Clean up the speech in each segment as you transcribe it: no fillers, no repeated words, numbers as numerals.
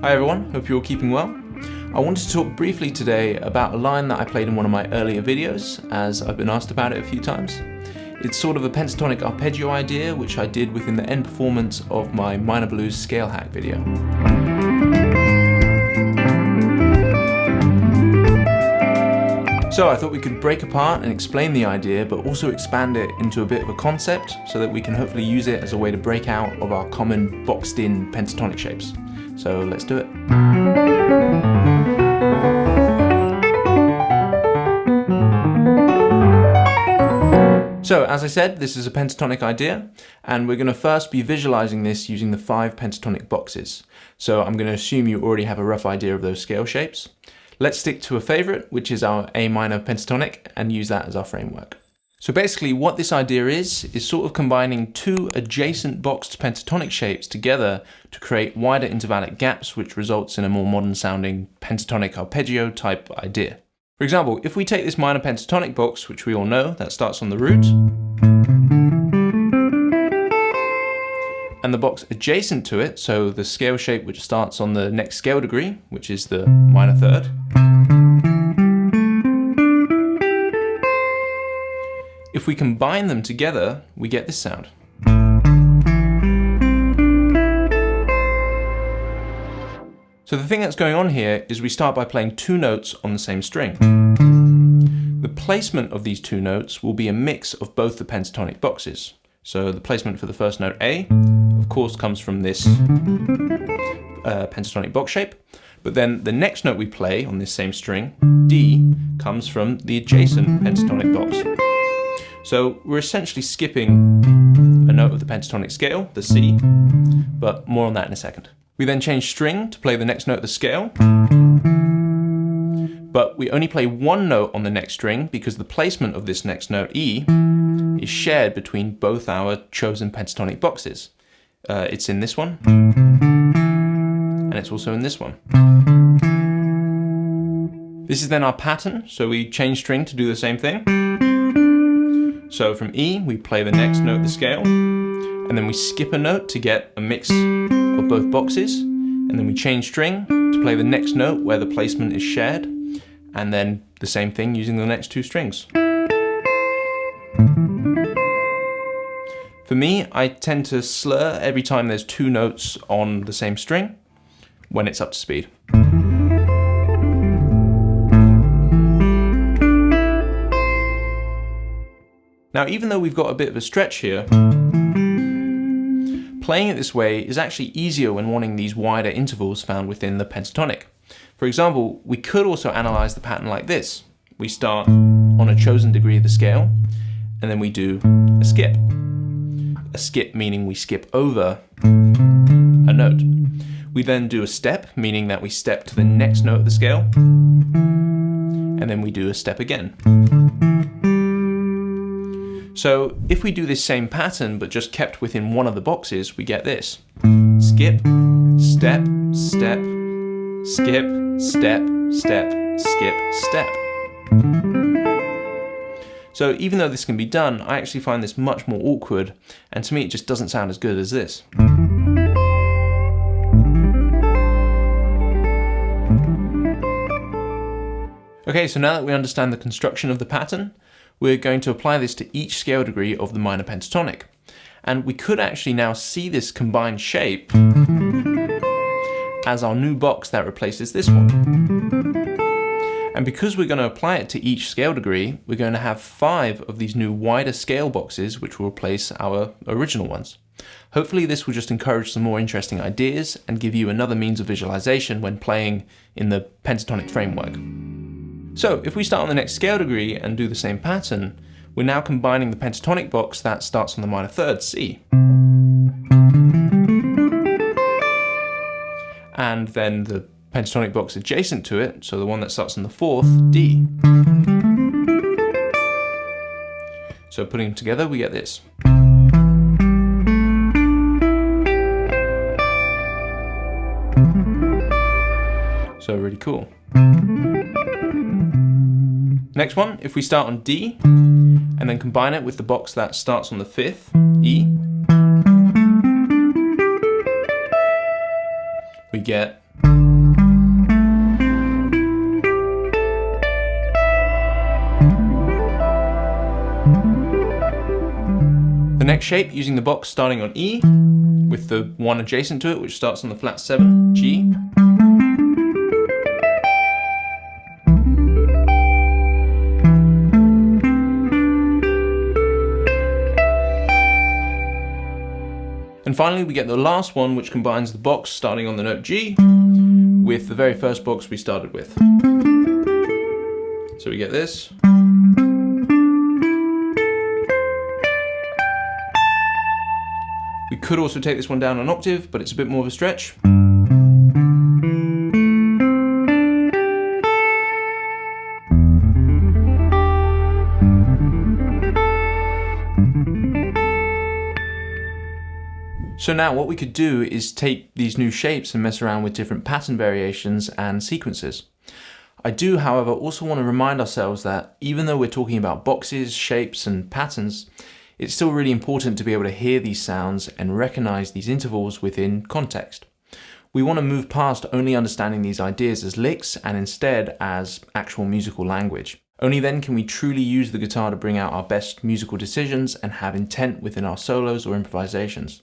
Hi everyone, hope you're all keeping well. I wanted to talk briefly today about a line that I played in one of my earlier videos, as I've been asked about it a few times. It's sort of a pentatonic arpeggio idea, which I did within the end performance of my minor blues scale hack video. So I thought we could break apart and explain the idea, but also expand it into a bit of a concept so that we can hopefully use it as a way to break out of our common boxed-in pentatonic shapes. So let's do it. So as I said, this is a pentatonic idea, and we're going to first be visualizing this using the 5 pentatonic boxes. So I'm going to assume you already have a rough idea of those scale shapes. Let's stick to a favorite, which is our A minor pentatonic, and use that as our framework. So basically what this idea is sort of combining 2 adjacent boxed pentatonic shapes together to create wider intervallic gaps, which results in a more modern sounding pentatonic arpeggio type idea. For example, if we take this minor pentatonic box, which we all know, that starts on the root, and the box adjacent to it, so the scale shape which starts on the next scale degree, which is the minor third, if we combine them together, we get this sound. So the thing that's going on here is we start by playing 2 notes on the same string. The placement of these 2 notes will be a mix of both the pentatonic boxes. So the placement for the first note A, of course, comes from this pentatonic box shape, but then the next note we play on this same string, D, comes from the adjacent pentatonic box. So we're essentially skipping a note of the pentatonic scale, the C, but more on that in a second. We then change string to play the next note of the scale, but we only play 1 note on the next string because the placement of this next note, E, is shared between both our chosen pentatonic boxes. It's in this one, and it's also in this one. This is then our pattern, so we change string to do the same thing. So from E, we play the next note of the scale, and then we skip a note to get a mix of both boxes, and then we change string to play the next note where the placement is shared, and then the same thing using the next 2 strings. For me, I tend to slur every time there's 2 notes on the same string when it's up to speed. Now, even though we've got a bit of a stretch here, playing it this way is actually easier when wanting these wider intervals found within the pentatonic. For example, we could also analyze the pattern like this. We start on a chosen degree of the scale, and then we do a skip. A skip meaning we skip over a note. We then do a step, meaning that we step to the next note of the scale, and then we do a step again. So if we do this same pattern but just kept within one of the boxes, we get this. Skip, step, step, skip, step, step, skip, step. So even though this can be done, I actually find this much more awkward, and to me it just doesn't sound as good as this. Okay, so now that we understand the construction of the pattern, we're going to apply this to each scale degree of the minor pentatonic. And we could actually now see this combined shape as our new box that replaces this one. And because we're going to apply it to each scale degree, we're going to have 5 of these new wider scale boxes which will replace our original ones. Hopefully this will just encourage some more interesting ideas and give you another means of visualization when playing in the pentatonic framework. So if we start on the next scale degree and do the same pattern, we're now combining the pentatonic box that starts on the minor third, C. And then the pentatonic box adjacent to it, so the one that starts on the 4th, D. So putting them together, we get this. So really cool. Next one, if we start on D, and then combine it with the box that starts on the 5th, E, we get The next shape, using the box starting on E, with the one adjacent to it, which starts on the flat 7, G. And finally, we get the last one, which combines the box starting on the note G with the very first box we started with. So we get this. We could also take this one down an octave, but it's a bit more of a stretch. So now what we could do is take these new shapes and mess around with different pattern variations and sequences. I do, however, also want to remind ourselves that even though we're talking about boxes, shapes, and patterns, it's still really important to be able to hear these sounds and recognize these intervals within context. We want to move past only understanding these ideas as licks and instead as actual musical language. Only then can we truly use the guitar to bring out our best musical decisions and have intent within our solos or improvisations.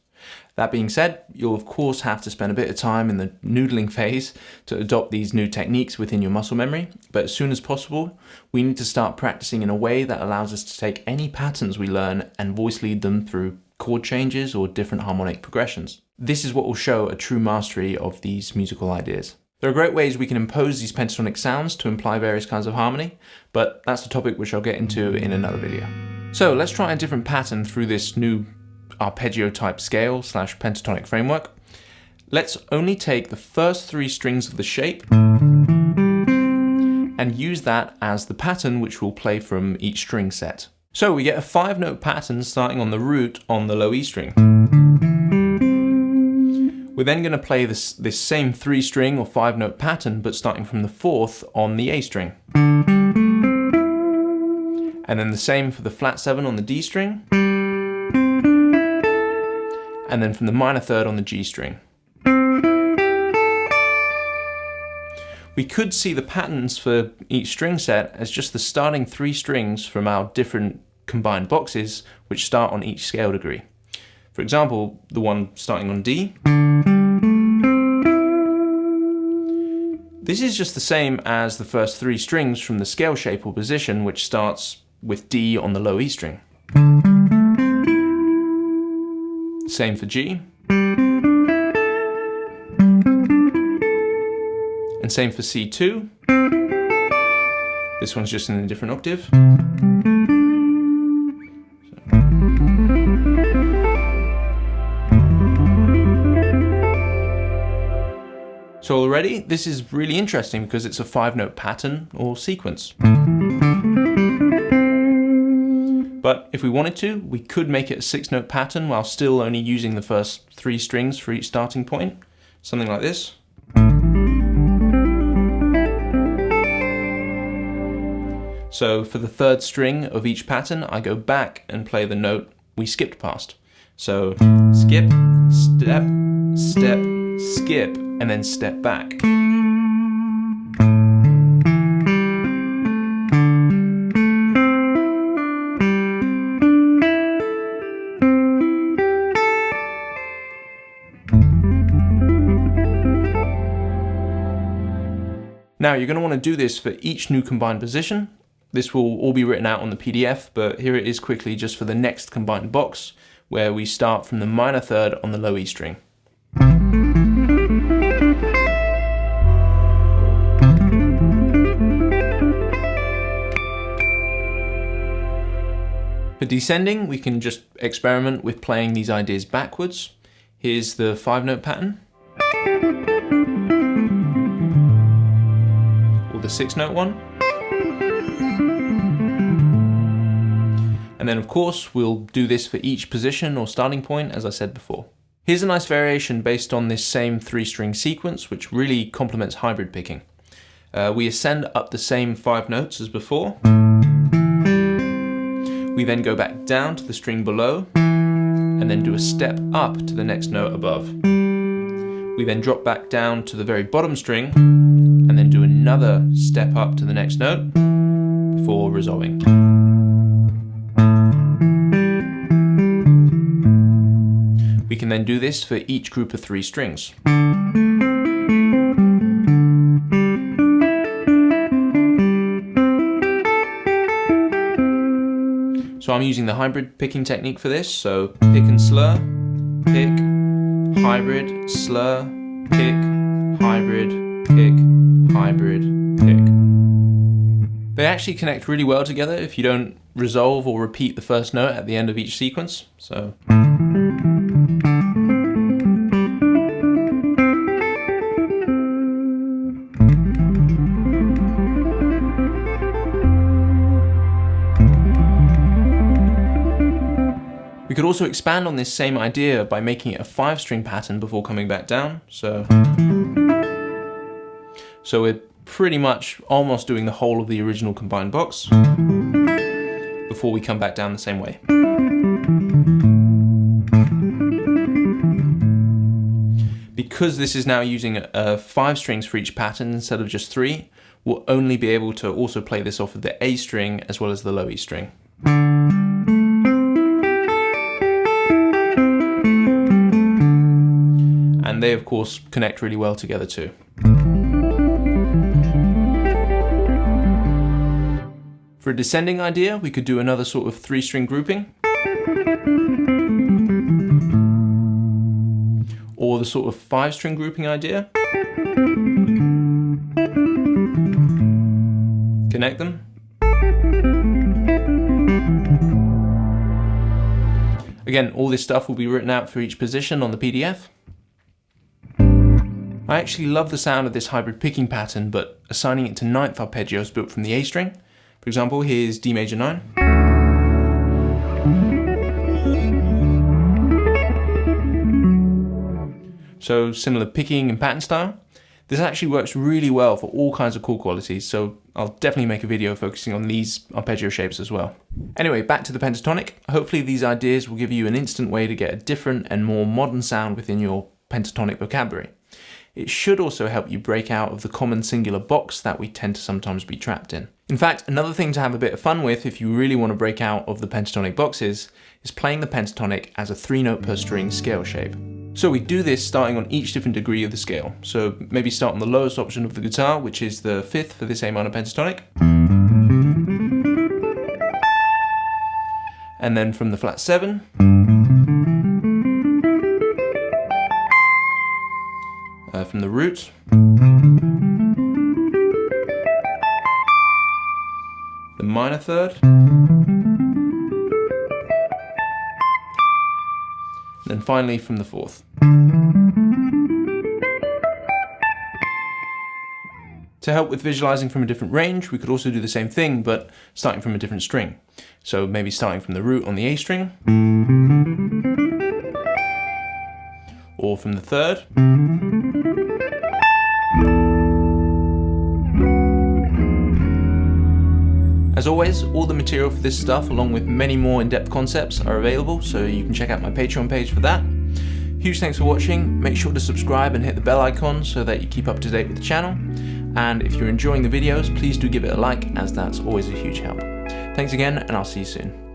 That being said, you'll of course have to spend a bit of time in the noodling phase to adopt these new techniques within your muscle memory, but as soon as possible, we need to start practicing in a way that allows us to take any patterns we learn and voice lead them through chord changes or different harmonic progressions. This is what will show a true mastery of these musical ideas. There are great ways we can impose these pentatonic sounds to imply various kinds of harmony, but that's a topic which I'll get into in another video. So let's try a different pattern through this new arpeggio type scale / pentatonic framework. Let's only take the first 3 strings of the shape and use that as the pattern which we'll play from each string set. So we get a 5-note pattern starting on the root on the low E string. We're then going to play this same 3-string or 5-note pattern, but starting from the 4th on the A string. And then the same for the flat 7 on the D string. And then from the minor 3rd on the G string. We could see the patterns for each string set as just the starting 3 strings from our different combined boxes which start on each scale degree. For example, the one starting on D. This is just the same as the first 3 strings from the scale shape or position which starts with D on the low E string. Same for G. And same for C2. This one's just in a different octave. So already, this is really interesting because it's a 5-note pattern or sequence. But if we wanted to, we could make it a 6-note pattern while still only using the first 3 strings for each starting point. Something like this. So for the 3rd string of each pattern, I go back and play the note we skipped past. So skip, step, step, skip, and then step back. Now you're going to want to do this for each new combined position. This will all be written out on the PDF, but here it is quickly just for the next combined box, where we start from the minor 3rd on the low E string. For descending, we can just experiment with playing these ideas backwards. Here's the 5-note pattern. Or the 6-note one. And then of course we'll do this for each position or starting point, as I said before. Here's a nice variation based on this same 3-string sequence, which really complements hybrid picking. We ascend up the same 5 notes as before. We then go back down to the string below and then do a step up to the next note above. We then drop back down to the very bottom string and then do another step up to the next note before resolving. We can then do this for each group of 3 strings. So I'm using the hybrid picking technique for this, so pick and slur, pick, hybrid, slur, pick, hybrid, pick, hybrid, pick. They actually connect really well together if you don't resolve or repeat the first note at the end of each sequence. So we could also expand on this same idea by making it a 5-string pattern before coming back down. So we're pretty much almost doing the whole of the original combined box before we come back down the same way. Because this is now using 5 strings for each pattern instead of just 3, we'll only be able to also play this off of the A string as well as the low E string. And they of course connect really well together too. For a descending idea, we could do another sort of 3-string grouping. Or the sort of 5-string grouping idea. Connect them. Again, all this stuff will be written out for each position on the PDF. I actually love the sound of this hybrid picking pattern, but assigning it to 9th arpeggios built from the A string. For example, here's D major 9. So similar picking and pattern style. This actually works really well for all kinds of chord qualities, so I'll definitely make a video focusing on these arpeggio shapes as well. Anyway, back to the pentatonic. Hopefully these ideas will give you an instant way to get a different and more modern sound within your pentatonic vocabulary. It should also help you break out of the common singular box that we tend to sometimes be trapped in. In fact, another thing to have a bit of fun with if you really want to break out of the pentatonic boxes is playing the pentatonic as a 3-note per string scale shape. So we do this starting on each different degree of the scale. So maybe start on the lowest option of the guitar, which is the 5th for this A minor pentatonic. And then from the flat 7. From the root. The minor 3rd. And then finally from the 4th. To help with visualizing from a different range, we could also do the same thing, but starting from a different string. So maybe starting from the root on the A string, or from the 3rd, As always, all the material for this stuff, along with many more in-depth concepts, are available, so you can check out my Patreon page for that. Huge thanks for watching. Make sure to subscribe and hit the bell icon so that you keep up to date with the channel. And if you're enjoying the videos, please do give it a like, as that's always a huge help. Thanks again, and I'll see you soon.